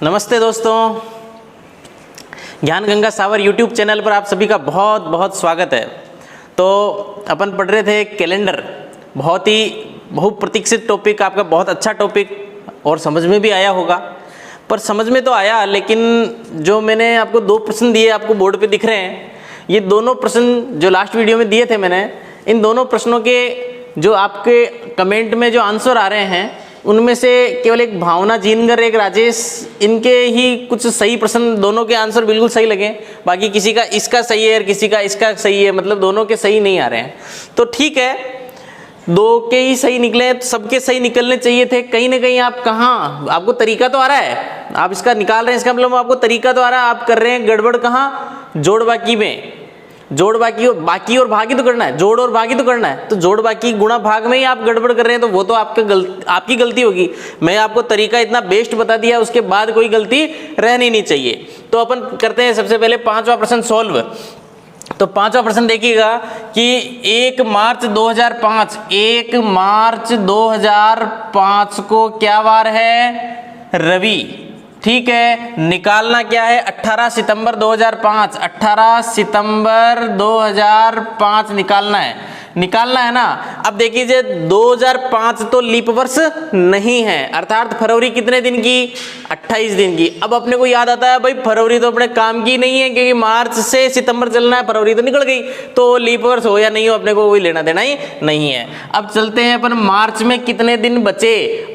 नमस्ते दोस्तों, ज्ञान गंगा सावर यूट्यूब चैनल पर आप सभी का बहुत बहुत स्वागत है। तो अपन पढ़ रहे थे कैलेंडर, बहुत ही बहुप्रतीक्षित टॉपिक, आपका बहुत अच्छा टॉपिक और समझ में भी आया होगा। पर समझ में तो आया, लेकिन जो मैंने आपको 2 प्रश्न दिए आपको बोर्ड पे दिख रहे हैं, ये दोनों प्रश्न जो लास्ट वीडियो में दिए थे मैंने, इन दोनों प्रश्नों के जो आपके कमेंट में जो आंसर आ रहे हैं उनमें से केवल एक भावना जीनगर, एक राजेश, इनके ही कुछ सही प्रश्न, दोनों के आंसर बिल्कुल सही लगे। बाकी किसी का इसका सही है और किसी का इसका सही है, मतलब दोनों के सही नहीं आ रहे हैं। तो ठीक है, 2 के ही सही निकले, तो सबके सही निकलने चाहिए थे। कहीं ना कहीं आप कहाँ, आपको तरीका तो आ रहा है, आप इसका निकाल रहे हैं, इसका मतलब आपको तरीका तो आ रहा है, आप कर रहे हैं गड़बड़ कहाँ, जोड़ बाकी में। जोड़ बाकी और भागी तो करना है, जोड़ और भागी तो करना है, तो जोड़ बाकी गुणा भाग में ही आप गड़बड़ कर रहे हैं, तो वो तो आपकी गलती होगी। मैं आपको तरीका इतना बेस्ट बता दिया, उसके बाद कोई गलती रहनी नहीं चाहिए। तो अपन करते हैं सबसे पहले 5वां प्रश्न सॉल्व। तो 5वां प्रश्न देखिएगा कि 1 मार्च 2005 को क्या वार है, रवि। ठीक है, निकालना क्या है, 18 सितंबर 2005 निकालना है ना। अब देखिए 2005 तो लीप वर्ष नहीं है, अर्थात फरवरी कितने दिन की, 28 दिन की। अब अपने को याद आता है भाई फरवरी तो अपने काम की नहीं है, क्योंकि मार्च से सितंबर चलना है, फरवरी तो निकल गई, तो लीप वर्ष हो या नहीं हो अपने को कोई लेना देना ही नहीं है। अब चलते हैं अपन, मार्च में कितने दिन बचे,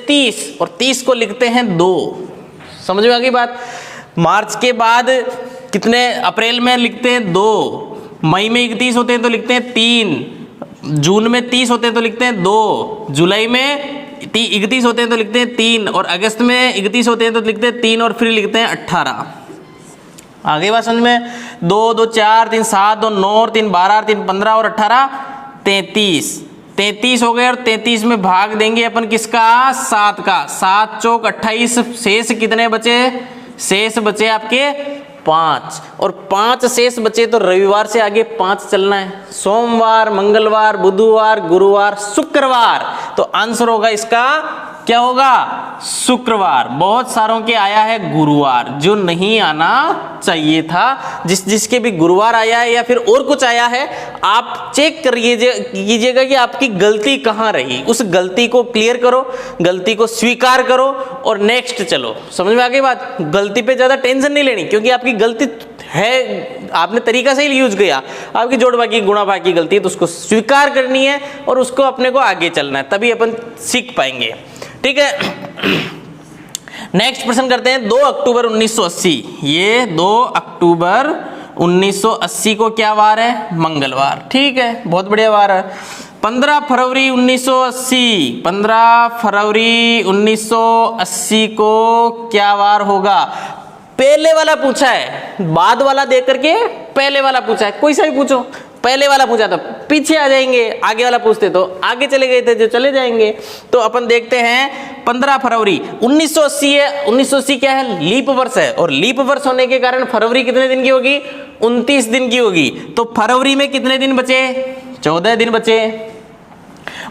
30, और 30 को लिखते हैं 2। समझ में आ गई बात। मार्च के बाद कितने, अप्रैल में लिखते हैं 2, मई में 31 होते हैं तो लिखते हैं 3, जून में 30 होते हैं तो लिखते हैं 2, जुलाई में 31 होते हैं तो लिखते हैं 3, और अगस्त में 31 होते हैं तो लिखते हैं 3, और फिर लिखते हैं 18। आगे बात समझ में, 2, 2, 4, 3, 7, 2, 9, और 3, 12, 3, 15, और 18, 33 हो गए। और 33 में भाग देंगे अपन किसका, 7 का, 7 चौक 28, शेष कितने बचे, शेष बचे आपके 5, और 5 शेष बचे, तो रविवार से आगे 5 चलना है, सोमवार, मंगलवार, बुधवार, गुरुवार, शुक्रवार। तो आंसर होगा इसका क्या होगा, शुक्रवार। बहुत सारों के आया है गुरुवार, जो नहीं आना चाहिए था। जिसके भी गुरुवार आया है या फिर और कुछ आया है, आप चेक कीजिएगा कि आपकी गलती कहाँ रही, उस गलती को क्लियर करो, गलती को स्वीकार करो और नेक्स्ट चलो। समझ में आ गई बात। गलती पे ज्यादा टेंशन नहीं लेनी, क्योंकि आपकी गलती है, आपने तरीका सही यूज किया, आपकी जोड़ बाकी गुणा बाकी गलती है, तो उसको स्वीकार करनी है और उसको अपने को आगे चलना है, तभी अपन सीख पाएंगे। ठीक है, नेक्स्ट प्रश्न करते हैं। 2 अक्टूबर 1980, ये 2 अक्टूबर 1980 को क्या वार है, मंगलवार। ठीक है, बहुत बढ़िया वार है। 15 फरवरी 1980 को क्या वार होगा। पहले वाला पूछा है, बाद वाला देख करके पहले वाला पूछा है, कोई सा भी पूछो, पहले वाला पूछा तो पीछे आ जाएंगे, आगे वाला पूछते तो आगे चले गए थे, जो चले जाएंगे। तो अपन देखते हैं 15 फरवरी 1980 है। 1980 क्या है, लीप वर्ष है, और लीप वर्ष होने के कारण फरवरी कितने दिन की होगी, 29 दिन की होगी। तो फरवरी में कितने दिन बचे, 14 दिन बचे।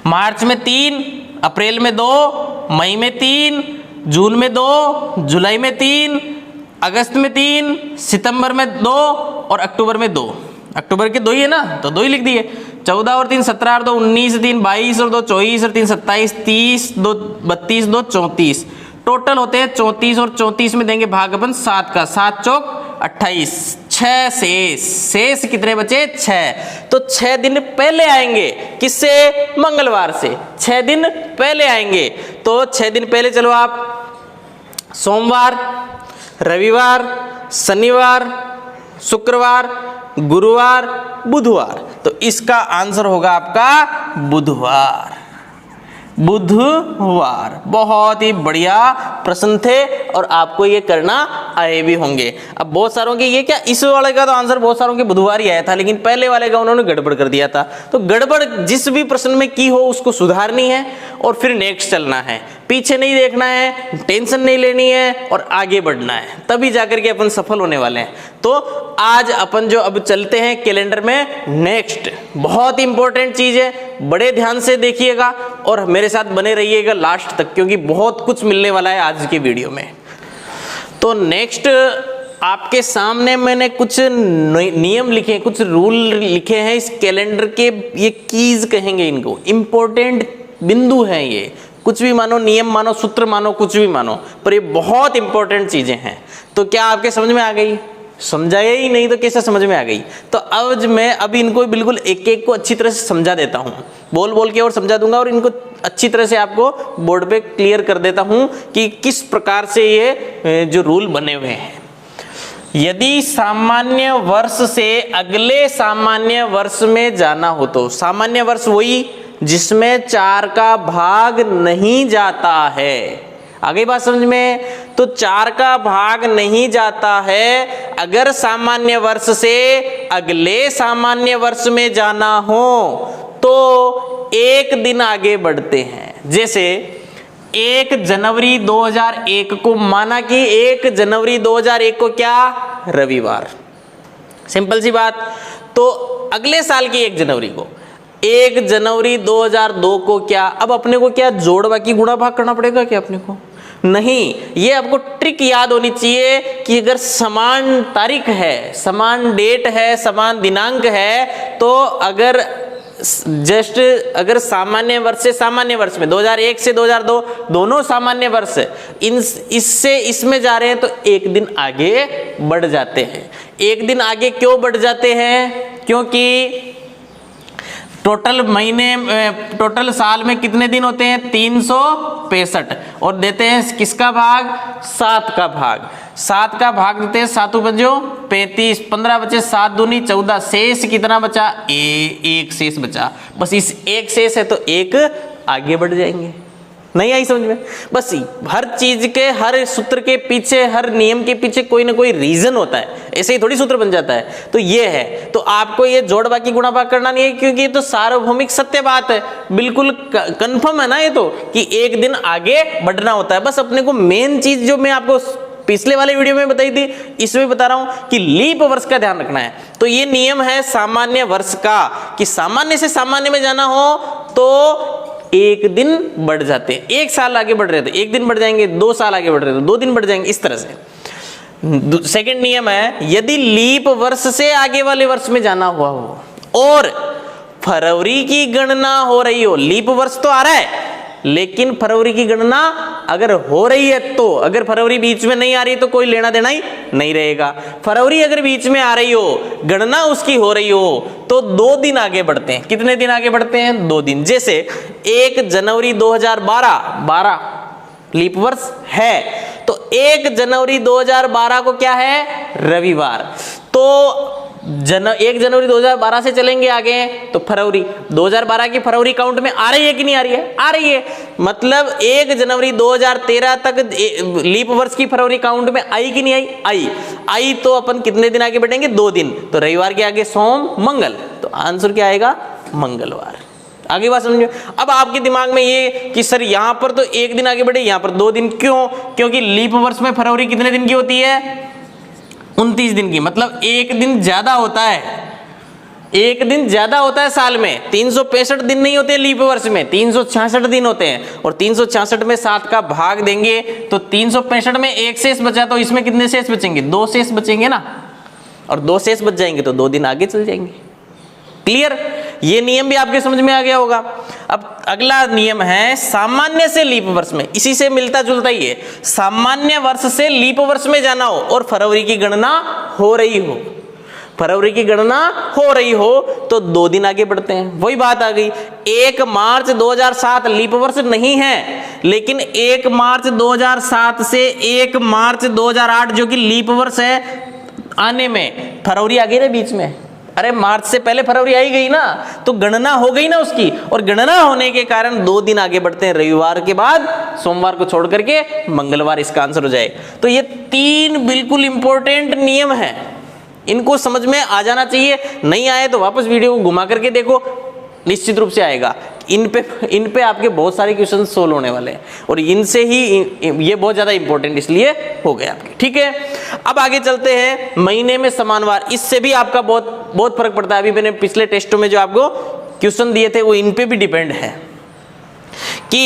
मार्च में 3, अप्रैल में 2, मई में 3, जून में 2, जुलाई में 3, अगस्त में 3, सितंबर में 2, और अक्टूबर में 2। अक्टूबर के 2 ही है ना, तो 2 ही लिख दिए। 14 और 3 17, और 2 19, 3 22, और 2 24, और 3 27, 30, 2 32, 2 34, टोटल होते हैं 34, और 34 में देंगे भाग अपन 7 का, 7 चौक 28, 6 शेष कितने बचे, 6। तो 6 दिन पहले आएंगे, किससे, मंगलवार से 6 दिन पहले आएंगे। तो 6 दिन पहले चलो आप, सोमवार, रविवार, शनिवार, शुक्रवार, गुरुवार, बुधवार। तो इसका आंसर होगा आपका बुधवार। बुधवार। बहुत ही बढ़िया प्रश्न थे और आपको ये करना आए भी होंगे। अब बहुत सारों के ये क्या, इस वाले का तो आंसर बहुत सारों के बुधवार ही आया था, लेकिन पहले वाले का उन्होंने गड़बड़ कर दिया था। तो गड़बड़ जिस भी प्रश्न में की हो उसको सुधारनी है और फिर नेक्स्ट चलना है, पीछे नहीं देखना है, टेंशन नहीं लेनी है और आगे बढ़ना है, तभी जाकर के अपन सफल होने वाले हैं। तो आज अपन जो अब चलते हैं कैलेंडर में नेक्स्ट, बहुत इंपॉर्टेंट चीज है, बड़े ध्यान से देखिएगा और मेरे साथ बने रहिएगा लास्ट तक, क्योंकि बहुत कुछ मिलने वाला है आज की वीडियो में। तो नेक्स्ट आपके सामने मैंने कुछ नियम लिखे, कुछ रूल लिखे हैं इस कैलेंडर के, ये कीज कहेंगे इनको, इंपॉर्टेंट बिंदु हैं ये। कुछ भी मानो, नियम मानो, सूत्र मानो, कुछ भी मानो, पर ये बहुत इंपॉर्टेंट चीजें हैं। तो क्या आपके समझ में आ गई? समझाया ही नहीं तो कैसे समझ में आ गई? तो अब मैं अभी इनको बिल्कुल एक एक को अच्छी तरह से समझा देता हूँ, बोल बोल के और समझा दूंगा और इनको अच्छी तरह से आपको बोर्ड पे क्लियर कर देता हूँ कि किस प्रकार से ये जो रूल बने हुए हैं। यदि सामान्य वर्ष से अगले सामान्य वर्ष में जाना हो, तो सामान्य वर्ष वही जिसमें 4 का भाग नहीं जाता है। आगे बात समझ में? तो 4 का भाग नहीं जाता है। अगर सामान्य वर्ष से अगले सामान्य वर्ष में जाना हो तो एक दिन आगे बढ़ते हैं। जैसे 1 जनवरी 2001 को माना कि 1 जनवरी 2001 को क्या, रविवार, सिंपल सी बात। तो अगले साल की 1 जनवरी को, 1 जनवरी 2002 को क्या, अब अपने को क्या जोड़ बाकी गुणा भाग करना पड़ेगा क्या अपने को? नहीं, ये आपको ट्रिक याद होनी चाहिए कि अगर समान तारीख है, समान डेट है, समान दिनांक है, तो अगर जस्ट अगर सामान्य वर्ष से सामान्य वर्ष में 2001 से 2002 दोनों सामान्य वर्ष इससे इसमें जा रहे हैं तो एक दिन आगे बढ़ जाते हैं। एक दिन आगे क्यों बढ़ जाते हैं? क्योंकि टोटल साल में कितने दिन होते हैं? 365 और देते हैं किसका भाग? 7 का भाग। 7 का भाग देते हैं, 7 बजो 35, 15 बचे 7 दूनी 14, शेष कितना बचा? एक शेष बचा। बस इस एक शेष है तो एक आगे बढ़ जाएंगे। नहीं आई समझ में? बस हर चीज के, हर सूत्र के पीछे, हर नियम के पीछे कोई ना कोई रीजन होता है, ऐसे ही थोड़ी सूत्र बन जाता है। तो ये है, तो आपको ये जोड़ बाकी गुणा भाग करना नहीं है, क्योंकि ये तो सार्वभौमिक सत्य बात है, बिल्कुल कंफर्म है ना ये तो, कि एक दिन आगे बढ़ना होता है। बस अपने को मेन चीज जो मैं आपको पिछले वाले वीडियो में बताई थी, इसमें बता रहा हूं कि लीप वर्ष का ध्यान रखना है। तो ये नियम है सामान्य वर्ष का, कि सामान्य से सामान्य में जाना हो तो एक दिन बढ़ जाते हैं। 1 साल आगे बढ़ रहे थे 1 दिन बढ़ जाएंगे, 2 साल आगे बढ़ रहे थे 2 दिन बढ़ जाएंगे, इस तरह से। सेकंड नियम है, यदि लीप वर्ष से आगे वाले वर्ष में जाना हुआ हो और फरवरी की गणना हो रही हो, लीप वर्ष तो आ रहा है लेकिन फरवरी की गणना अगर हो रही है, तो अगर फरवरी बीच में नहीं आ रही तो कोई लेना देना ही नहीं रहेगा। फरवरी अगर बीच में आ रही हो, गणना उसकी हो रही हो, तो 2 दिन आगे बढ़ते हैं। कितने दिन आगे बढ़ते हैं? 2 दिन। जैसे 1 जनवरी 2012 लीप वर्ष है, तो 1 जनवरी 2012 को क्या है? रविवार। तो 1 जनवरी 2012 से चलेंगे आगे तो फरवरी 2012 की फरवरी काउंट में आ रही है कि नहीं आ रही है? आ रही है। मतलब 1 जनवरी 2013 तक लीप वर्ष की फरवरी काउंट में आई कि नहीं आई? आई तो अपन कितने दिन आगे बढ़ेंगे? 2 दिन। तो रविवार के आगे सोम मंगल, तो आंसर क्या आएगा? मंगलवार। आगे बात समझो। अब आपके दिमाग में ये कि सर यहाँ पर तो 1 दिन आगे बढ़े, यहाँ पर 2 दिन क्यों? क्योंकि लीप वर्ष में फरवरी कितने दिन की होती है? 29 दिन की, मतलब 1 दिन ज्यादा होता है। 1 दिन ज्यादा होता है साल में। 365 दिन नहीं होते लीप वर्ष में, 366 दिन होते हैं। और 366 में 7 का भाग देंगे तो 365 में 1 शेष बचा, तो इसमें कितने शेष बचेंगे? 2 शेष बचेंगे ना। और 2 शेष बच जाएंगे तो 2 दिन आगे चल जाएंगे। क्लियर? ये नियम भी आपके समझ में आ गया होगा। अब अगला नियम है सामान्य से लीप वर्ष में, इसी से मिलता जुलता ही है। सामान्य वर्ष से लीप वर्ष में जाना हो और फरवरी की गणना हो रही हो, फरवरी की गणना हो रही हो तो 2 दिन आगे बढ़ते हैं। वही बात आ गई। 1 मार्च 2007 लीप वर्ष नहीं है, लेकिन 1 मार्च 2007 से 1 मार्च 2008 जो कि लीप वर्ष है, आने में फरवरी आ गई ना बीच में। अरे मार्च से पहले फरवरी आई गई ना, तो गणना हो गई ना उसकी, और गणना होने के कारण 2 दिन आगे बढ़ते हैं, रविवार के बाद सोमवार को छोड़ करके मंगलवार इसका आंसर हो जाए। तो ये 3 बिल्कुल इंपॉर्टेंट नियम है, इनको समझ में आ जाना चाहिए। नहीं आए तो वापस वीडियो को घुमा करके देखो, निश्चित रूप से आएगा। इन पे आपके बहुत सारे क्वेश्चन सोल्व होने वाले हैं, और इनसे ही ये बहुत ज्यादा इंपॉर्टेंट इसलिए हो गए आपके। ठीक है, अब आगे चलते हैं महीने में समान वार। इससे भी आपका बहुत फर्क पड़ता है। अभी मैंने पिछले टेस्टों में जो आपको क्वेश्चन दिए थे वो इन पे भी डिपेंड है कि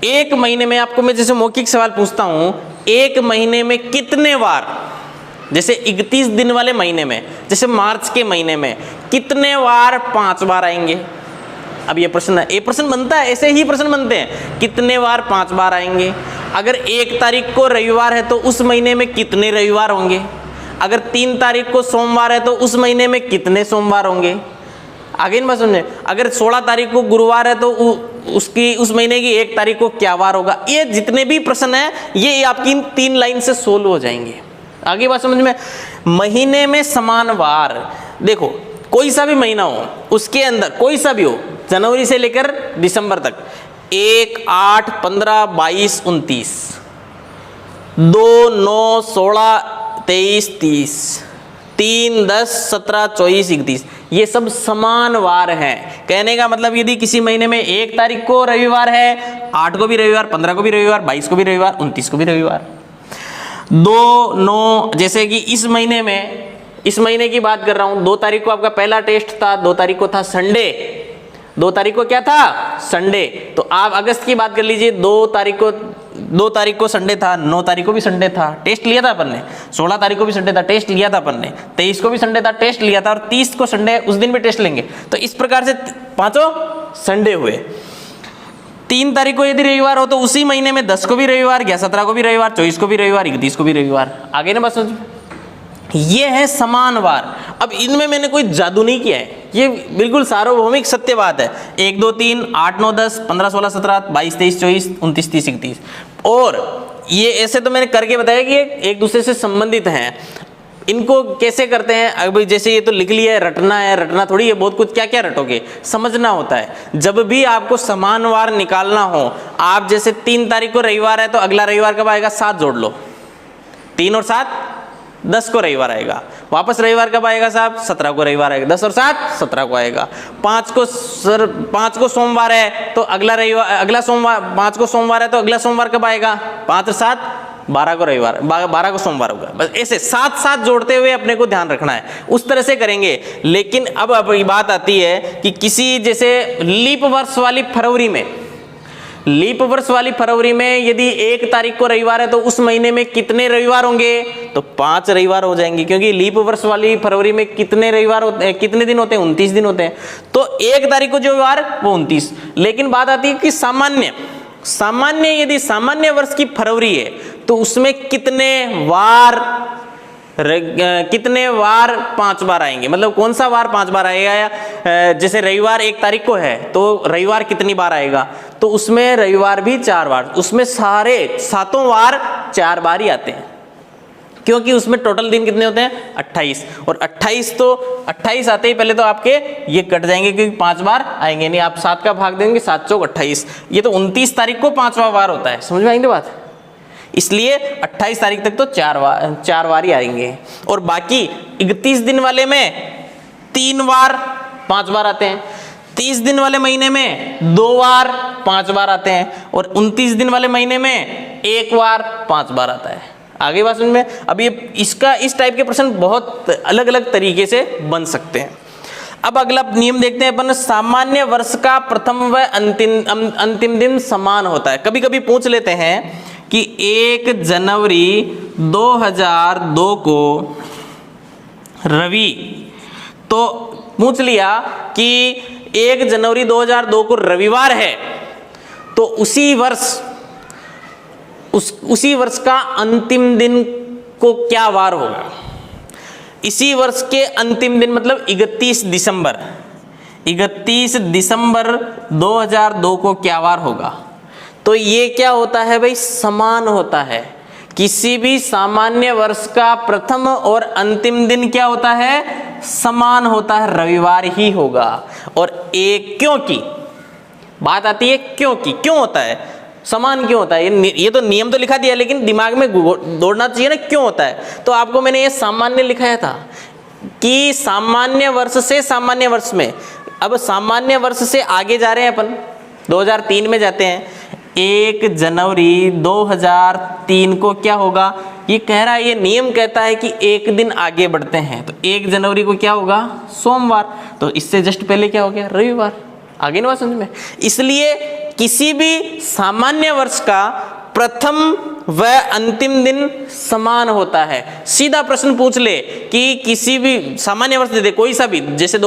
एक महीने में आपको मैं जैसे मौखिक सवाल पूछता हूं, एक महीने में कितने वार, जैसे 31 दिन वाले महीने में, जैसे मार्च के महीने में कितने वार 5 बार आएंगे। अब ये प्रश्न है, ये प्रश्न बनता है, ऐसे ही प्रश्न बनते हैं, कितने बार 5 बार आएंगे। अगर 1 तारीख को रविवार है तो उस महीने में कितने रविवार होंगे। अगर 3 तारीख को सोमवार है तो उस महीने में कितने सोमवार होंगे। आगे इन बात समझे। अगर 16 तारीख को गुरुवार है तो उस महीने की 1 तारीख को क्या वार होगा। ये जितने भी प्रश्न है ये आपकी 3 लाइन से सोल्व हो जाएंगे। आगे बात समझ में। महीने में समान वार, देखो कोई सा भी महीना हो, उसके अंदर कोई सा भी हो, जनवरी से लेकर दिसंबर तक, 1, 8, 15, 22, 29, 2, 9, 16, 23, 30, 3, 10, 17, 24, 31, ये सब समान वार हैं। कहने का मतलब यदि किसी महीने में 1 तारीख को रविवार है, 8 को भी रविवार, 15 को भी रविवार, 22 को भी रविवार, 29 को भी रविवार। 2, 9, जैसे कि इस महीने की बात कर रहा हूं, 2 तारीख को आपका पहला टेस्ट था, 2 तारीख को था संडे, 2 तारीख को क्या था, संडे। तो आप अगस्त की बात कर लीजिए, 2 तारीख को संडे था, 9 तारीख को भी संडे था, टेस्ट लिया था अपन ने, 16 तारीख को भी संडे था, टेस्ट लिया था अपन ने, 23 को भी संडे था, टेस्ट लिया था, और 30 को संडे, उस दिन भी टेस्ट लेंगे। तो इस प्रकार से 5 संडे हुए। 3 तारीख को यदि रविवार हो तो उसी महीने में 10 को भी रविवार गया, 17 को भी रविवार, 24 को भी रविवार, 31 को भी रविवार। आगे ना बस ये है समान वार। अब इनमें मैंने कोई जादू नहीं किया है, ये बिल्कुल सार्वभौमिक सत्य बात है। 1, 2, 3, 8, 9, 10, 15, 16, 17, 22, 23, 24, 29, 30, 31, और ये ऐसे तो मैंने करके बताया कि एक दूसरे से संबंधित हैं। इनको कैसे करते हैं, अब जैसे ये तो लिख लिया है, रटना थोड़ी है, बहुत कुछ क्या क्या रटोगे, समझना होता है। जब भी आपको समान वार निकालना हो, आप जैसे 3 तारीख को रविवार है तो अगला रविवार कब आएगा, 7 जोड़ लो, 3 और 7 10 को रविवार आएगा। वापस रविवार कब आएगा साहब, 17 को रविवार आएगा, 10 और 7 17 को आएगा। 5 को सोमवार है तो अगला सोमवार, 5 को सोमवार है तो अगला सोमवार कब आएगा, 5 और 7 12 को रविवार, 12 को सोमवार होगा। बस ऐसे 7 जोड़ते हुए अपने को ध्यान रखना है, उस तरह से करेंगे। लेकिन अब बात आती है कि किसी जैसे लीप वर्ष वाली फरवरी में यदि 1 तारीख को रविवार है तो उस महीने में कितने रविवार होंगे, तो 5 रविवार हो जाएंगे, क्योंकि लीप वर्ष वाली फरवरी में कितने रविवार होते हैं, कितने दिन होते हैं, 29 दिन होते हैं। तो 1 तारीख को जो वार वो 29। लेकिन बात आती है कि सामान्य यदि सामान्य वर्ष की फरवरी है तो उसमें कितने वार 5 बार आएंगे, मतलब कौन सा वार 5 बार आएगा। जैसे रविवार 1 तारीख को है तो रविवार कितनी बार आएगा, तो उसमें रविवार भी 4 बार, उसमें सारे 7 वार 4 बार ही आते हैं, क्योंकि उसमें टोटल दिन कितने होते हैं 28, और 28 आते ही पहले तो आपके ये कट जाएंगे क्योंकि 5 बार आएंगे नहीं, आप 7 का भाग देंगे, 7 चौक 28, ये तो 29 तारीख को 5वां वार होता है। समझ में आएंगे बात, इसलिए 28 तारीख तक तो 4 वार ही आएंगे, और बाकी 31 दिन वाले में 3 वार 5 बार आते हैं, 30 दिन वाले महीने में 2 वार 5 बार आते हैं, और 29 दिन वाले महीने में 1 वार 5 बार आता है। आगे बात समझ में। अब ये इस टाइप के प्रश्न बहुत अलग अलग तरीके से बन सकते हैं। अब अगला नियम देखते हैं अपन, सामान्य वर्ष का प्रथम व अंतिम दिन समान होता है। कभी कभी पूछ लेते हैं कि 1 जनवरी 2002 को रवि, तो पूछ लिया कि 1 जनवरी 2002 को रविवार है तो उसी वर्ष का अंतिम दिन को क्या वार होगा। इसी वर्ष के अंतिम दिन मतलब 31 दिसंबर 2002 को क्या वार होगा। तो ये क्या होता है भाई, समान होता है। किसी भी सामान्य वर्ष का प्रथम और अंतिम दिन क्या होता है, समान होता है, रविवार ही होगा। और एक क्योंकि बात आती है क्योंकि, क्यों होता है, समान क्यों होता है, ये तो नियम तो लिखा दिया लेकिन दिमाग में दौड़ना चाहिए ना, क्यों होता है। तो आपको मैंने ये सामान्य लिखाया था कि सामान्य वर्ष से सामान्य वर्ष में, अब सामान्य वर्ष से आगे जा रहे हैं अपन, 2003 में जाते हैं। 1 जनवरी 2003 को क्या होगा, ये कह रहा है, ये नियम कहता है कि एक दिन आगे बढ़ते हैं, तो 1 जनवरी को क्या होगा, सोमवार, तो इससे जस्ट पहले क्या हो गया, रविवार। आगे ना बात समझ में। इसलिए किसी भी सामान्य वर्ष का प्रथम व अंतिम दिन समान होता है। सीधा प्रश्न पूछ ले कि किसी भी सामान्य वर्ष दे दे, कोई सा भी, जैसे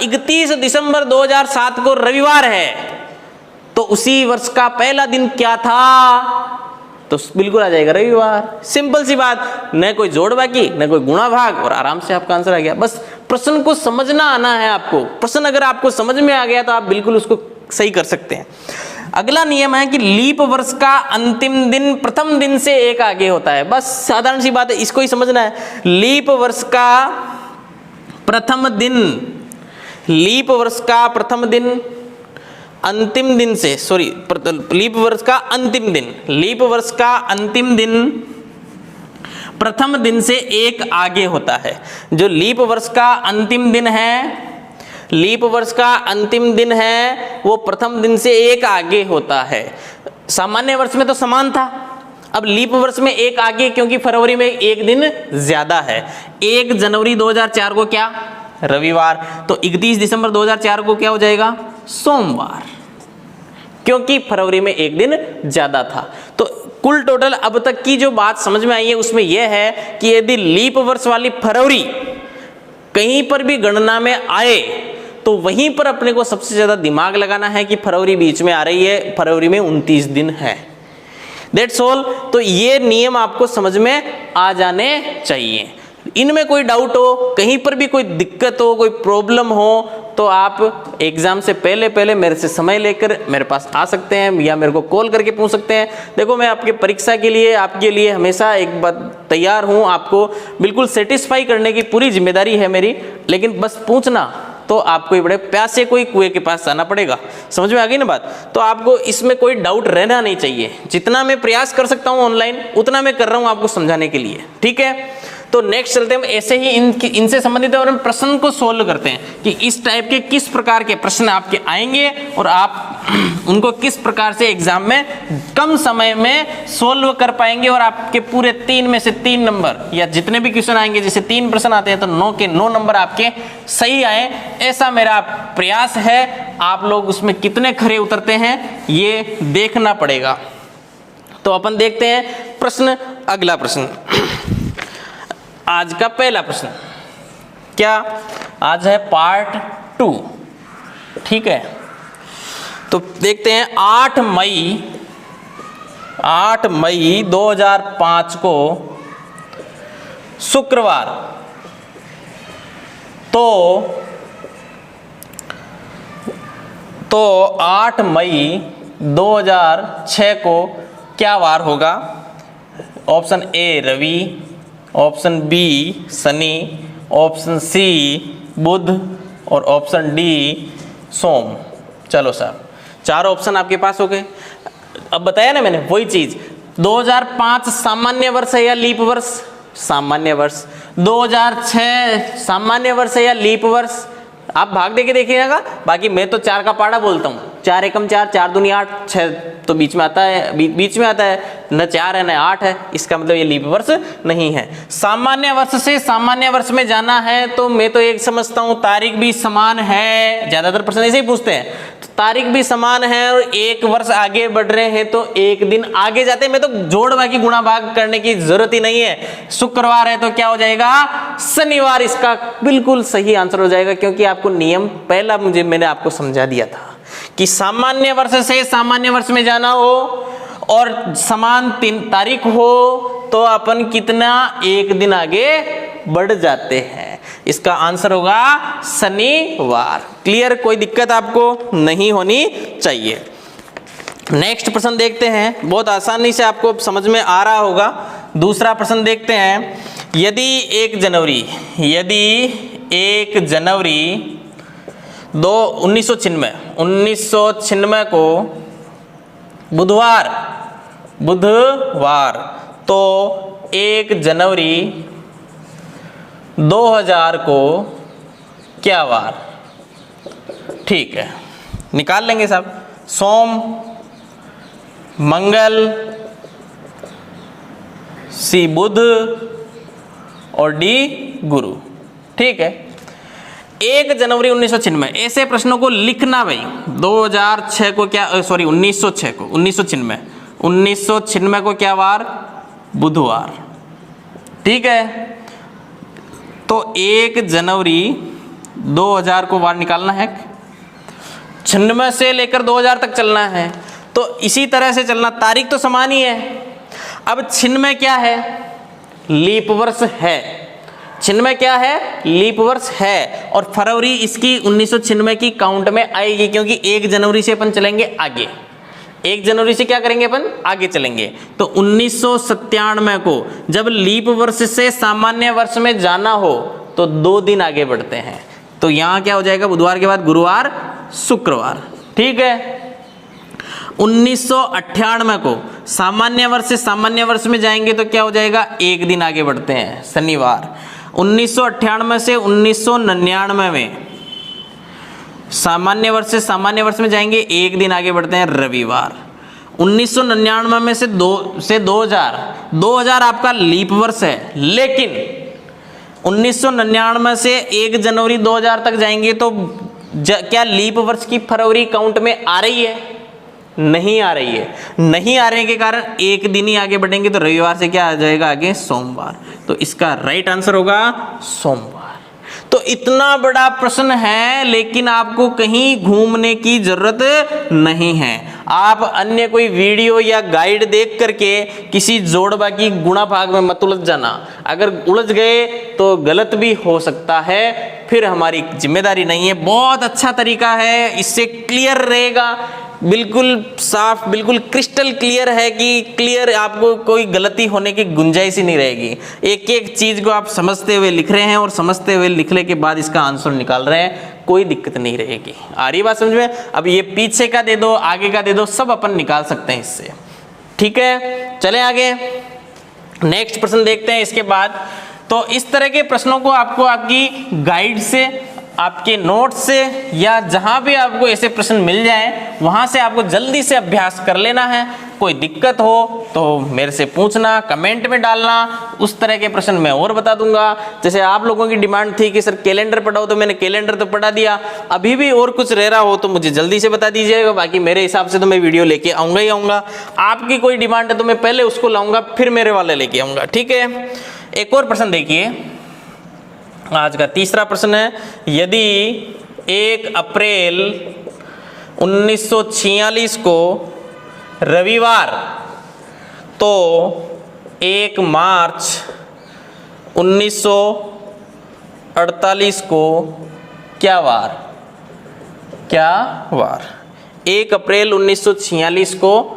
31 दिसंबर 2007 को रविवार है, तो उसी वर्ष का पहला दिन क्या था, तो बिल्कुल आ जाएगा रविवार। सिंपल सी बात, न कोई जोड़ बाकी न कोई गुणा भाग, और आराम से आपका आंसर आ गया। बस प्रश्न को समझना आना है आपको। प्रश्न अगर आपको समझ में आ गया तो आप बिल्कुल उसको सही कर सकते हैं। अगला नियम है कि लीप वर्ष का अंतिम दिन प्रथम दिन से एक आगे होता है। बस साधारण सी बात है, इसको ही समझना है। लीप वर्ष का प्रथम दिन, लीप वर्ष का प्रथम दिन अंतिम दिन से, सॉरी, लीप वर्ष का अंतिम दिन, लीप वर्ष का अंतिम दिन प्रथम दिन से एक आगे होता है। जो लीप वर्ष का अंतिम दिन है, लीप वर्ष का अंतिम दिन है, वो प्रथम दिन से एक आगे होता है। सामान्य वर्ष में तो समान था, अब लीप वर्ष में एक आगे, क्योंकि फरवरी में एक दिन ज्यादा है। 1 जनवरी 2004 को क्या, रविवार, तो 31 दिसंबर 2004 को क्या हो जाएगा, सोमवार, क्योंकि फरवरी में एक दिन ज्यादा था। तो कुल टोटल अब तक की जो बात समझ में आई है उसमें यह है कि यदि लीप वर्ष वाली फरवरी कहीं पर भी गणना में आए तो वहीं पर अपने को सबसे ज्यादा दिमाग लगाना है कि फरवरी बीच में आ रही है, फरवरी में 29 दिन है। That's all. तो ये नियम आपको समझ में आ जाने चाहिए। इनमें कोई डाउट हो, कहीं पर भी कोई दिक्कत हो, कोई प्रॉब्लम हो, तो आप एग्जाम से पहले मेरे से समय लेकर मेरे पास आ सकते हैं या मेरे को कॉल करके पूछ सकते हैं। देखो, मैं आपके परीक्षा के लिए, आपके लिए हमेशा एक बात तैयार हूँ, आपको बिल्कुल सेटिस्फाई करने की पूरी जिम्मेदारी है मेरी। लेकिन बस पूछना तो आपको ही बड़े प्यासे कोई कुएं के पास जाना पड़ेगा। समझ में आ गई ना बात। तो आपको इसमें कोई डाउट रहना नहीं चाहिए। जितना मैं प्रयास कर सकता हूँ ऑनलाइन, उतना मैं कर रहा हूँ आपको समझाने के लिए। ठीक है, तो नेक्स्ट चलते हैं, ऐसे ही इनसे संबंधित और प्रश्न को सोल्व करते हैं कि इस टाइप के किस प्रकार के प्रश्न आपके आएंगे और आप उनको किस प्रकार से एग्जाम में कम समय में सोल्व कर पाएंगे और आपके पूरे 3 में से 3 नंबर, या जितने भी क्वेश्चन आएंगे, जैसे 3 प्रश्न आते हैं तो 9 के 9 नंबर आपके सही आए, ऐसा मेरा प्रयास है। आप लोग उसमें कितने खरे उतरते हैं ये देखना पड़ेगा। तो अपन देखते हैं प्रश्न, अगला प्रश्न, आज का पहला प्रश्न क्या, आज है पार्ट 2। ठीक है, तो देखते हैं 8 मई 2005 को शुक्रवार, तो 8 मई 2006 को क्या वार होगा। Option A Ravi, option B Shani, option C Budh और ऑप्शन डी सोम। चलो साहब, 4 ऑप्शन आपके पास हो गए। अब बताया ना मैंने वही चीज, 2005 सामान्य वर्ष है या लीप वर्ष, सामान्य वर्ष। 2006 सामान्य वर्ष है या लीप वर्ष, आप भाग दे के देखिएगा। बाकी मैं तो 4 का पाड़ा बोलता हूँ, 4 एकम 4, 4 दूनी 8, 6 तो बीच में आता है, बीच में आता है, न 4 है न 8 है, इसका मतलब ये लीप वर्ष नहीं है। सामान्य वर्ष से सामान्य वर्ष में जाना है तो मैं तो एक समझता हूँ तारीख भी समान है, ज्यादातर प्रश्न ऐसे ही पूछते हैं, तो तारीख भी समान है और 1 वर्ष आगे बढ़ रहे हैं तो 1 दिन आगे जाते हैं। मैं तो जोड़ बाकी गुणा भाग करने की जरूरत ही नहीं है। शुक्रवार है तो क्या हो जाएगा, शनिवार, इसका बिल्कुल सही आंसर हो जाएगा, क्योंकि आपको नियम पहला मैंने आपको समझा दिया था कि सामान्य वर्ष से सामान्य वर्ष में जाना हो और समान 3 तारीख हो तो अपन कितना 1 दिन आगे बढ़ जाते हैं। इसका आंसर होगा शनिवार। क्लियर, कोई दिक्कत आपको नहीं होनी चाहिए। नेक्स्ट प्रश्न देखते हैं, बहुत आसानी से आपको समझ में आ रहा होगा। दूसरा प्रश्न देखते हैं यदि 1 जनवरी 1996 को बुधवार तो 1 जनवरी 2000 को क्या वार? ठीक है, निकाल लेंगे साहब। सोम, मंगल, सी बुध और डी गुरु। ठीक है, 1 जनवरी 1996 ऐसे प्रश्नों को लिखना भाई। 2006 को क्या, सॉरी 1996 को क्या वार? बुधवार। ठीक है, तो 1 जनवरी 2000 को वार निकालना है। 96 से लेकर 2000 तक चलना है, तो इसी तरह से चलना। तारीख तो समान ही है। अब 96 क्या है? लीप वर्ष है। 96 क्या है? लीप वर्ष है। और फरवरी इसकी 1996 की काउंट में आएगी, क्योंकि 1 जनवरी से अपन चलेंगे आगे। 1 जनवरी से क्या करेंगे अपन? आगे चलेंगे। तो 1997 को जब लीप वर्ष से सामान्य वर्ष में जाना हो तो 2 दिन आगे बढ़ते हैं। तो यहां क्या हो जाएगा? बुधवार के बाद गुरुवार, शुक्रवार। ठीक है, 1998 को सामान्य वर्ष से सामान्य वर्ष में जाएंगे तो क्या हो जाएगा? 1 दिन आगे बढ़ते हैं, शनिवार। 1998 से 1999 में सामान्य वर्ष से सामान्य वर्ष में जाएंगे, 1 दिन आगे बढ़ते हैं, रविवार। 1999 में से 2000 आपका लीप वर्ष है, लेकिन 1999 से 1 जनवरी 2000 तक जाएंगे तो क्या लीप वर्ष की फरवरी काउंट में आ रही है? नहीं आ रही है। नहीं आ रहे के कारण 1 दिन ही आगे बढ़ेंगे, तो रविवार से क्या आ जाएगा आगे? सोमवार। तो इसका राइट आंसर होगा सोमवार। तो इतना बड़ा प्रश्न है, लेकिन आपको कहीं घूमने की जरूरत नहीं है। आप अन्य कोई वीडियो या गाइड देख करके किसी जोड़ बाकी गुणा भाग में मत उलझ जाना। अगर उलझ गए तो गलत भी हो सकता है, फिर हमारी जिम्मेदारी नहीं है। बहुत अच्छा तरीका है, इससे क्लियर रहेगा, बिल्कुल साफ, बिल्कुल क्रिस्टल क्लियर है कि क्लियर, आपको कोई गलती होने की गुंजाइश ही नहीं रहेगी। एक एक चीज को आप समझते हुए लिख रहे हैं और समझते हुए लिखने के बाद इसका आंसर निकाल रहे हैं, कोई दिक्कत नहीं रहेगी। आ रही बात समझ में? अब ये पीछे का दे दो, आगे का दे दो, सब अपन निकाल सकते हैं इससे। ठीक है, चलें आगे, नेक्स्ट प्रश्न देखते हैं इसके बाद। तो इस तरह के प्रश्नों को आपको आपकी गाइड से, आपके नोट से, या जहां भी आपको ऐसे प्रश्न मिल जाए वहां से आपको जल्दी से अभ्यास कर लेना है। कोई दिक्कत हो तो मेरे से पूछना, कमेंट में डालना, उस तरह के प्रश्न मैं और बता दूंगा। जैसे आप लोगों की डिमांड थी कि सर कैलेंडर पढ़ाओ, तो मैंने कैलेंडर तो पढ़ा दिया। अभी भी और कुछ रह रहा हो तो मुझे जल्दी से बता दीजिएगा, बाकी मेरे हिसाब से तो मैं वीडियो लेके आऊंगा ही आऊंगा। आपकी कोई डिमांड है तो मैं पहले उसको लाऊंगा, फिर मेरे वाले लेके आऊंगा। ठीक है, एक और प्रश्न देखिए, आज का तीसरा प्रश्न है। यदि 1 अप्रैल 1946 को रविवार तो 1 मार्च 1948 को क्या वार? क्या वार? 1 अप्रैल 1946 को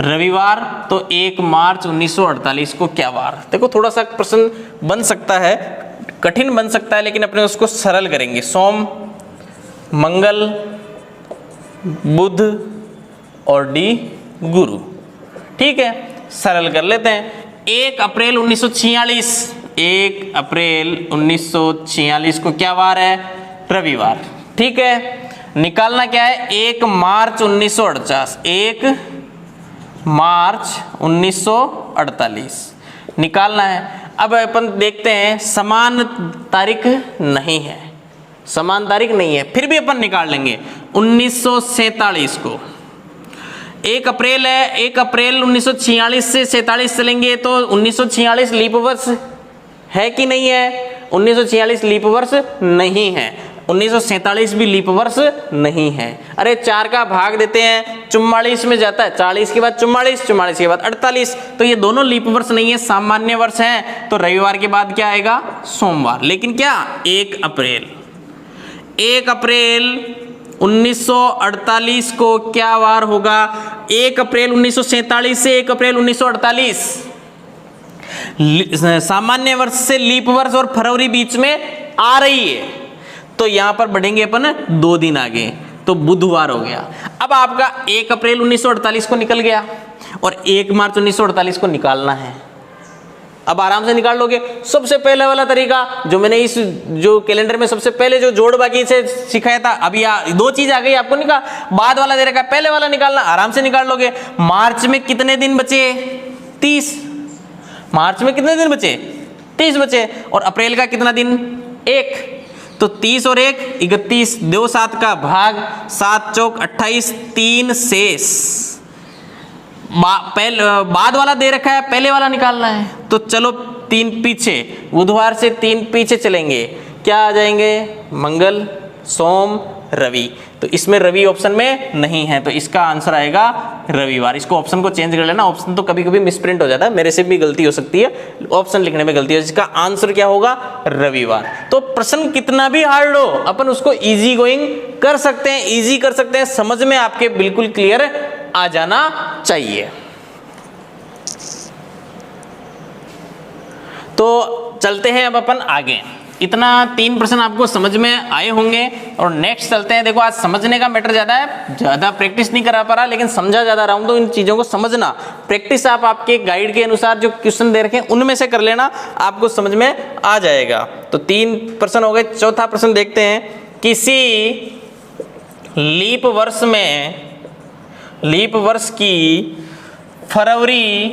रविवार तो 1 मार्च 1948 को क्या वार? देखो, थोड़ा सा प्रश्न बन सकता है, कठिन बन सकता है, लेकिन अपने उसको सरल करेंगे। सोम, मंगल, बुध और डी गुरु। ठीक है, सरल कर लेते हैं। 1 अप्रैल 1946, 1 अप्रैल 1946 को क्या वार है? रविवार। ठीक है, निकालना क्या है? 1 मार्च 1948, 1 मार्च 1948 निकालना है। अब अपन देखते हैं, समान तारीख नहीं है, समान तारीख नहीं है, फिर भी अपन निकाल लेंगे। 1947 को 1 अप्रैल है, 1 अप्रैल 1946 से 47 चलेंगे तो 1946 लीप वर्ष है कि नहीं है? 1946 लीप वर्ष नहीं है, 1947 भी लीप वर्ष नहीं है। अरे 4 का भाग देते हैं, 44 में जाता है, 40 के बाद 44, 44 के बाद 48, तो ये दोनों लीप वर्ष नहीं है, सामान्य वर्ष है। तो रविवार के बाद क्या आएगा? सोमवार। लेकिन क्या 1 अप्रैल 1948 को क्या वार होगा? 1 अप्रैल 1947 से 1 अप्रैल 1948 सामान्य वर्ष से लीप वर्ष और फरवरी बीच में आ रही है, तो यहां पर बढ़ेंगे अपन 2 दिन आगे, तो बुधवार हो गया। अब आपका 1 अप्रैल 1948 को निकल गया और 1 मार्च 1948 को निकालना है। अब आराम से निकाल लोगे। सबसे पहले वाला तरीका जो मैंने इस जो कैलेंडर में सबसे पहले जो जोड़ बाकी से सिखाया था, अभी 2 चीज आ गई आपको, निकाल बाद वाला दे रखा है, पहले वाला निकालना, आराम से निकाल लोगे। मार्च में कितने दिन बचे? 30। मार्च में कितने दिन बचे? 30 बचे। और अप्रैल का कितना दिन? 1। तो 30 और 1 31, 2 7 का भाग, 7 चौक 28, 3 शेष। बाद वाला दे रखा है, पहले वाला निकालना है, तो चलो 3 पीछे, बुधवार से 3 पीछे चलेंगे, क्या आ जाएंगे? मंगल, सोम, रवि। तो इसमें रवि ऑप्शन में नहीं है, तो इसका आंसर आएगा रविवार। इसको ऑप्शन को चेंज कर लेना, ऑप्शन तो कभी कभी मिसप्रिंट हो जाता है, मेरे से भी गलती हो सकती है, ऑप्शन लिखने में गलती है। इसका आंसर क्या होगा? रविवार। तो प्रश्न कितना भी हार्ड हो, अपन उसको इजी गोइंग कर सकते हैं, इजी कर सकते हैं, समझ में आपके बिल्कुल क्लियर आ जाना चाहिए। तो चलते हैं अब अपन आगे। इतना 3 प्रश्न आपको समझ में आए होंगे और नेक्स्ट चलते हैं। देखो आज समझने का मैटर ज्यादा है, ज्यादा प्रैक्टिस नहीं करा पा रहा, लेकिन समझा ज्यादा रहा हूं, तो इन चीजों को समझना। प्रैक्टिस आप आपके गाइड के अनुसार जो क्वेश्चन दे रखे हैं उनमें से कर लेना, आपको समझ में आ जाएगा। तो 3 प्रश्न हो गए। चौथा प्रश्न देखते हैं। किसी लीप वर्ष की फरवरी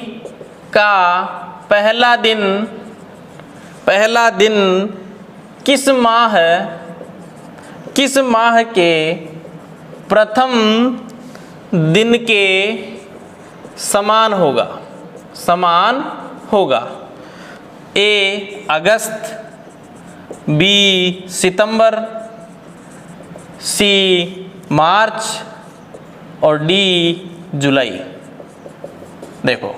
का पहला दिन किस माह के प्रथम दिन के समान होगा? ए अगस्त, बी सितंबर, सी मार्च और डी जुलाई। देखो,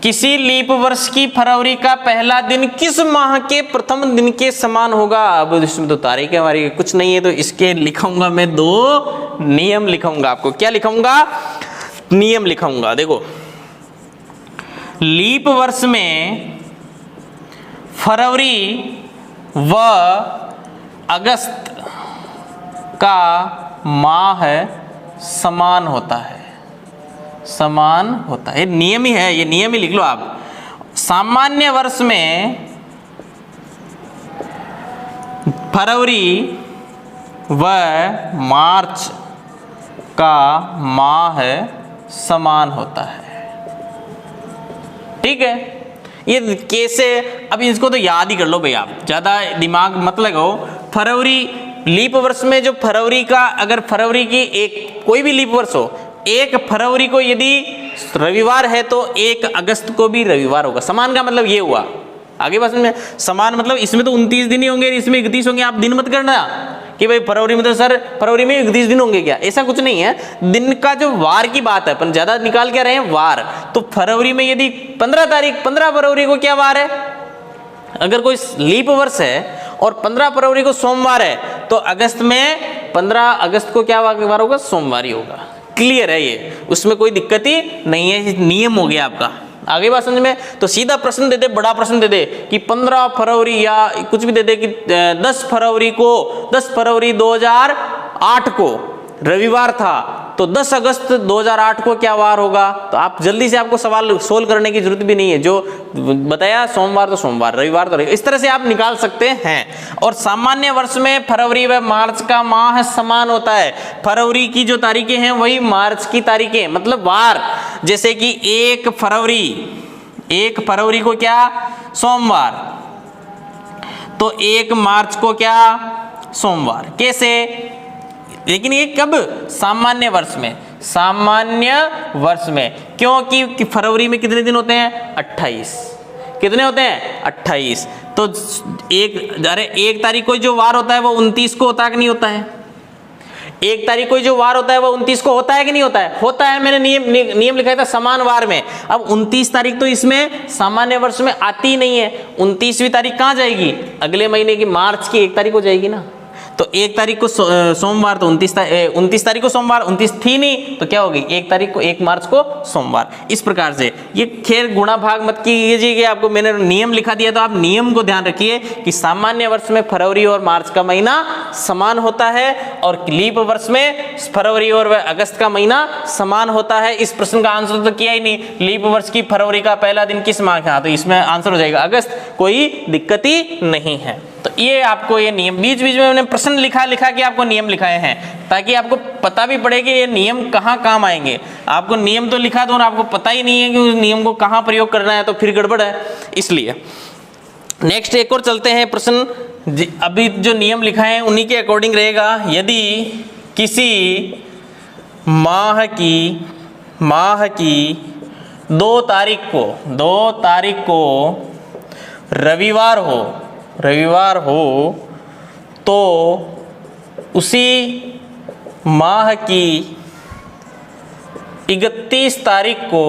किसी लीप वर्ष की फरवरी का पहला दिन किस माह के प्रथम दिन के समान होगा? अब इसमें तो तारीखें हमारी कुछ नहीं है, तो इसके लिखूंगा मैं 2 नियम लिखूंगा आपको। क्या लिखूंगा? नियम लिखूंगा। देखो, लीप वर्ष में फरवरी व अगस्त का माह समान होता है। नियम ही है, ये नियम ही लिख लो आप। सामान्य वर्ष में फरवरी व मार्च का माह समान होता है। ठीक है, ये कैसे? अब इसको तो याद ही कर लो भाई, आप ज्यादा दिमाग मत लगाओ। फरवरी लीप वर्ष में जो फरवरी का, अगर फरवरी की एक कोई भी लीप वर्ष हो, 1 फरवरी को यदि रविवार है तो 1 अगस्त को भी रविवार होगा। समान का मतलब ये हुआ, आगे बात में समान मतलब इसमें तो 29 दिन ही होंगे, इसमें 31 होंगे। आप दिन मत करना कि भाई फरवरी में तो सर फरवरी में 31 दिन होंगे, क्या ऐसा कुछ नहीं है। दिन का जो वार की बात है, अपन ज्यादा निकाल के रहे हैं वार। तो फरवरी में यदि 15 फरवरी को क्या वार है? अगर कोई लीप वर्ष है और 15 फरवरी को सोमवार है, तो अगस्त में 15 अगस्त को क्या वार होगा? सोमवार ही होगा। क्लियर है ये, उसमें कोई दिक्कत ही नहीं है, नियम हो गया आपका। आगे बात समझ में? तो सीधा प्रश्न दे दे, बड़ा प्रश्न दे दे कि 15 फरवरी या कुछ भी दे दे कि 10 फरवरी 2008 को रविवार था, तो 10 अगस्त 2008 को क्या वार होगा? तो आप जल्दी से, आपको सवाल सोल्व करने की जरूरत भी नहीं है, जो बताया सोमवार तो सोमवार, रविवार तो रविवार, इस तरह से आप निकाल सकते हैं। और सामान्य वर्ष में फरवरी व मार्च का माह समान होता है। फरवरी की जो तारीखें हैं वही मार्च की तारीखें, मतलब वार। जैसे कि 1 फरवरी को क्या? सोमवार, तो 1 मार्च को क्या? सोमवार। कैसे? लेकिन ये कब? सामान्य वर्ष में। क्योंकि फरवरी में कितने दिन होते हैं? 28। कितने होते हैं? 28। तो 1 तारीख को जो वार होता है वो 29 को होता है कि नहीं होता है? 1 तारीख को जो वार होता है वो 29 को होता है कि नहीं होता है? होता है। मैंने नियम लिखा था समान वार में। अब 29 तारीख तो इसमें सामान्य वर्ष में आती ही नहीं है। 29वीं तारीख कहाँ जाएगी? अगले महीने की मार्च की 1 तारीख को जाएगी ना। तो 1 तारीख को सोमवार, तो 29 तारीख को सोमवार, 29 थी नहीं तो क्या होगी 1 तारीख को, 1 मार्च को सोमवार। इस प्रकार से ये खैर गुणा भाग मत कीजिए कि आपको मैंने नियम लिखा दिया तो आप नियम को ध्यान रखिए कि सामान्य वर्ष में फरवरी और मार्च का महीना समान होता है और लीप वर्ष में फरवरी और अगस्त का महीना समान होता है। इस प्रश्न का आंसर तो किया ही नहीं, लीप वर्ष की फरवरी का पहला दिन किस माह का, तो इसमें आंसर हो जाएगा अगस्त, कोई दिक्कत ही नहीं है। तो ये आपको ये नियम बीच बीच में मैंने प्रश्न लिखा कि आपको नियम लिखाए हैं ताकि आपको पता भी पड़े कि ये नियम कहाँ काम आएंगे। आपको नियम तो लिखा दो और आपको पता ही नहीं है कि उस नियम को कहाँ प्रयोग करना है तो फिर गड़बड़ है। इसलिए नेक्स्ट एक और चलते हैं प्रश्न, अभी जो नियम लिखा है उन्हीं के अकॉर्डिंग रहेगा। यदि किसी माह की 2 तारीख को रविवार हो तो उसी माह की 31 तारीख को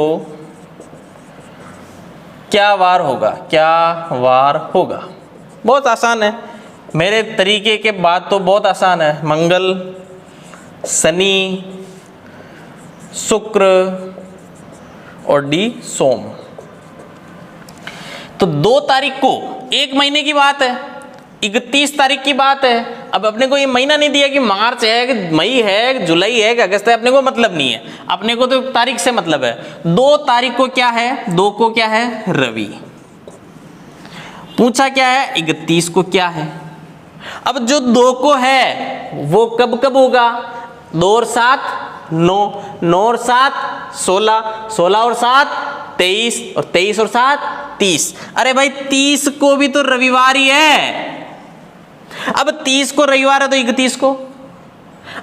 क्या वार होगा। बहुत आसान है, मेरे तरीके के बाद तो बहुत आसान है। मंगल, शनि, शुक्र और डी सोम। तो 2 तारीख को 1 महीने की बात है, 31 तारीख की बात है। अब अपने को ये महीना नहीं दिया कि मार्च है कि मई है कि जुलाई है कि अगस्त है, अपने को मतलब नहीं है, अपने को तो तारीख से मतलब है। 2 तारीख को क्या है, 2 को क्या है रवि, पूछा क्या है 31 को क्या है। अब जो 2 को है वो कब होगा, 2 और 7 9, 9 और 7 16, 16 और 7 23 और 23 और 7 30। अरे भाई 30 को भी तो रविवार ही है। अब 30 को रविवार है तो 31 को,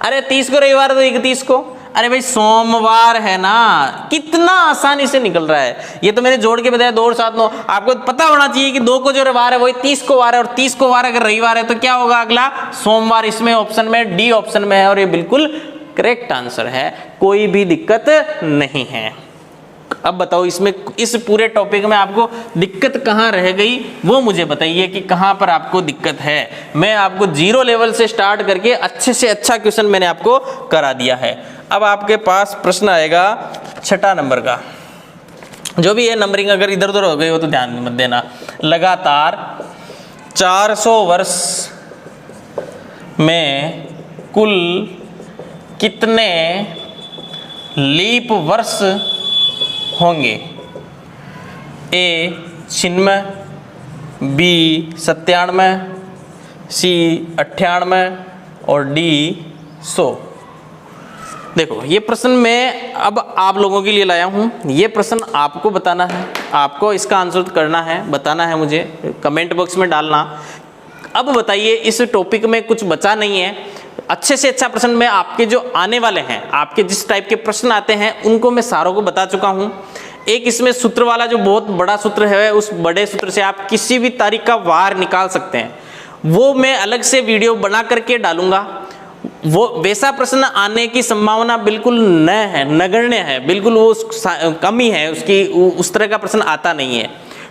अरे 30 को रविवार है तो 31 को, अरे भाई सोमवार है ना। कितना आसानी से निकल रहा है, ये तो मैंने जोड़ के बताया 2 और 7 9। आपको पता होना चाहिए कि 2 को जो वार है वही 30 को वार है और 30 को वार अगर रविवार है तो क्या होगा अगला सोमवार। इसमें ऑप्शन में डी ऑप्शन में है और ये बिल्कुल करेक्ट आंसर है, कोई भी दिक्कत नहीं है। अब बताओ इसमें इस पूरे टॉपिक में आपको दिक्कत कहाँ रह गई वो मुझे बताइए कि कहाँ पर आपको दिक्कत है। मैं आपको 0 लेवल से स्टार्ट करके अच्छे से अच्छा क्वेश्चन मैंने आपको करा दिया है। अब आपके पास प्रश्न आएगा 6 नंबर का, जो भी है नंबरिंग अगर इधर उधर हो गई हो तो ध्यान मत देना। लगातार 400 वर्ष में कुल कितने लीप वर्ष होंगे। ए 96, बी 97, सी 98 और डी 100। देखो ये प्रश्न मैं अब आप लोगों के लिए लाया हूँ, ये प्रश्न आपको बताना है, आपको इसका आंसर करना है, बताना है मुझे, कमेंट बॉक्स में डालना। अब बताइए इस टॉपिक में कुछ बचा नहीं है, अच्छे से अच्छा प्रश्न मैं आपके जो आने वाले हैं, आपके जिस टाइप के प्रश्न आते हैं उनको मैं सारों को बता चुका हूं। एक इसमें सूत्र वाला जो बहुत बड़ा सूत्र है, उस बड़े सूत्र से आप किसी भी तारीख का वार निकाल सकते हैं, वो मैं अलग से वीडियो बना करके डालूंगा। वो वैसा प्रश्न आने की संभावना बिल्कुल न है, नगण्य है, बिल्कुल वो कम ही है उसकी, उस तरह का प्रश्न आता नहीं है।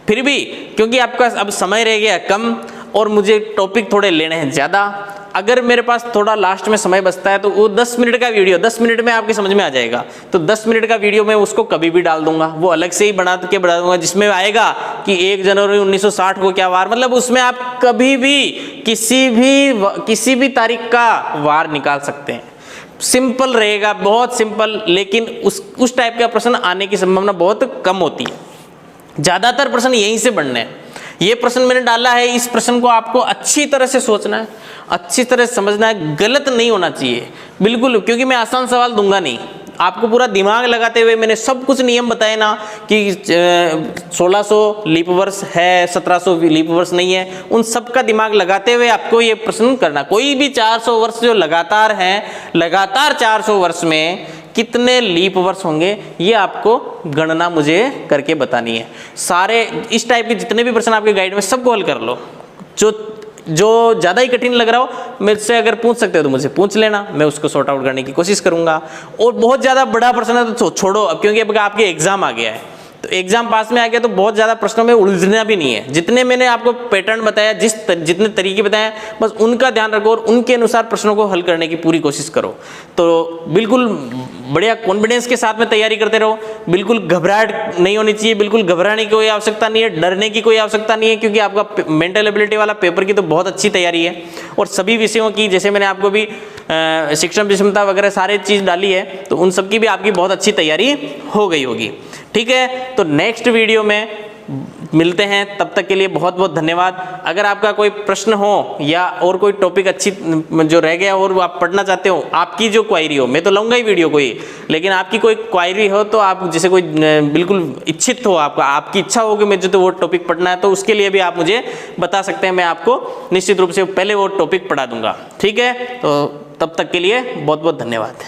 फिर भी क्योंकि आपका अब समय रह गया कम और मुझे टॉपिक थोड़े लेने हैं ज़्यादा, अगर मेरे पास थोड़ा लास्ट में समय बचता है तो वो 10 मिनट का वीडियो 10 मिनट में आपके समझ में आ जाएगा। तो 10 मिनट का वीडियो मैं उसको कभी भी डाल दूंगा, वो अलग से ही बना दूंगा, जिसमें आएगा कि 1 जनवरी 1960 को क्या वार, मतलब उसमें आप कभी भी किसी भी तारीख का वार निकाल सकते हैं। सिंपल रहेगा, बहुत सिंपल, लेकिन उस टाइप का प्रश्न आने की संभावना बहुत कम होती है। ज़्यादातर प्रश्न यहीं से बनने हैं। ये प्रश्न मैंने डाला है, इस प्रश्न को आपको अच्छी तरह से सोचना है, अच्छी तरह से समझना है, गलत नहीं होना चाहिए बिल्कुल, क्योंकि मैं आसान सवाल दूंगा नहीं। आपको पूरा दिमाग लगाते हुए मैंने सब कुछ नियम बताए ना कि 1600 लीप वर्ष है, 1700 लीप वर्ष नहीं है, उन सब का दिमाग लगाते हुए आपको ये प्रश्न करना। कोई भी 400 वर्ष जो लगातार हैं, लगातार 400 वर्ष में कितने लीप वर्ष होंगे, ये आपको गणना मुझे करके बतानी है। सारे इस टाइप के जितने भी प्रश्न आपके गाइड में सबको हल कर लो। जो ज़्यादा ही कठिन लग रहा हो मुझसे अगर पूछ सकते हो तो मुझे पूछ लेना, मैं उसको सॉर्ट आउट करने की कोशिश करूंगा। और बहुत ज़्यादा बड़ा प्रश्न है तो छोड़ो अब, क्योंकि अब आपके एग्जाम आ गया है, तो एग्जाम पास में आ गया तो बहुत ज़्यादा प्रश्नों में उलझना भी नहीं है। जितने मैंने आपको पैटर्न बताया, जितने तरीके बताए, बस उनका ध्यान रखो और उनके अनुसार प्रश्नों को हल करने की पूरी कोशिश करो। तो बिल्कुल बढ़िया कॉन्फिडेंस के साथ में तैयारी करते रहो। बिल्कुल घबराहट नहीं होनी चाहिए, बिल्कुल घबराने की कोई आवश्यकता नहीं है, डरने की कोई आवश्यकता नहीं है, क्योंकि आपका मेंटल एबिलिटी वाला पेपर की तो बहुत अच्छी तैयारी है। और सभी विषयों की, जैसे मैंने आपको भी शिक्षण विषमता वगैरह सारे चीज़ डाली है, तो उन सब की भी आपकी बहुत अच्छी तैयारी हो गई होगी। ठीक है, तो नेक्स्ट वीडियो में मिलते हैं, तब तक के लिए बहुत बहुत धन्यवाद। अगर आपका कोई प्रश्न हो या और कोई टॉपिक अच्छी जो रह गया और आप पढ़ना चाहते हो, आपकी जो क्वायरी हो, मैं तो लूँगा ही वीडियो कोई, लेकिन आपकी कोई क्वायरी हो तो आप जैसे कोई बिल्कुल इच्छित हो, आपकी इच्छा हो कि मुझे तो वो टॉपिक पढ़ना है, तो उसके लिए भी आप मुझे बता सकते हैं। मैं आपको निश्चित रूप से पहले वो टॉपिक पढ़ा दूंगा। ठीक है, तो तब तक के लिए बहुत बहुत धन्यवाद।